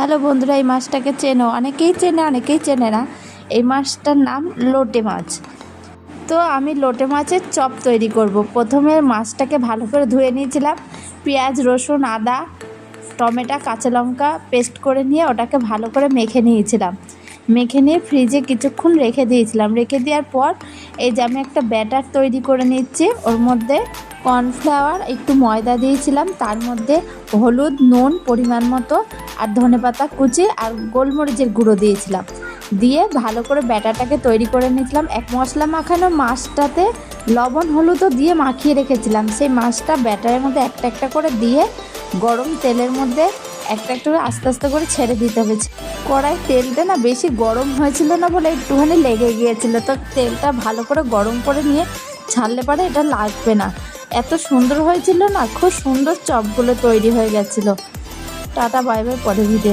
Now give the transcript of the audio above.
Hello বন্ধুরা, এই মাছটাকে চেনো, অনেকেই চেনে অনেকেই চেনে না। এই মাছটার নাম লোটে মাছ। তো আমি লোটে মাছের চপ তৈরি করব। প্রথমে মাছটাকে ভালো করে ধুয়ে নিয়েছিলাম, পেঁয়াজ রসুন আদা টমেটো কাঁচা লঙ্কা পেস্ট করে নিয়ে ওটাকে ভালো করে মেখে নিয়েছিলাম। মেখে নিয়ে ফ্রিজে কিছুক্ষণ রেখে দিয়েছিলাম। রেখে দেওয়ার পর এই যে আমি একটা ব্যাটার তৈরি করে নিচ্ছি। ওর মধ্যে কর্নফ্লাওয়ার একটু ময়দা দিয়েছিলাম, তার মধ্যে হলুদ নুন পরিমাণ মতো আর ধনেপাতা কুচি আর গোলমরিচের গুঁড়ো দিয়েছিলাম। দিয়ে ভালো করে ব্যাটারটাকে তৈরি করে নিয়েছিলাম। এক মশলা মাখানো মাছটাতে লবণ হলুদও দিয়ে মাখিয়ে রেখেছিলাম। সেই মাছটা ব্যাটারের মধ্যে একটা একটা করে দিয়ে গরম তেলের মধ্যে একটা একটা করে আস্তে আস্তে করে ছেড়ে দিতে হবে। কড়াই তেলটা না বেশি গরম হয়েছিল না বলে একটুখানি লেগে গিয়েছিল। তো তেলটা ভালো করে গরম করে নিয়ে ছাড়লে পরে এটা লাগবে না। এত সুন্দর হয়েছিল না, খুব সুন্দর চপগুলো তৈরি হয়ে গেছিলো। টাটা বাই বাই, পরে ভিডিও।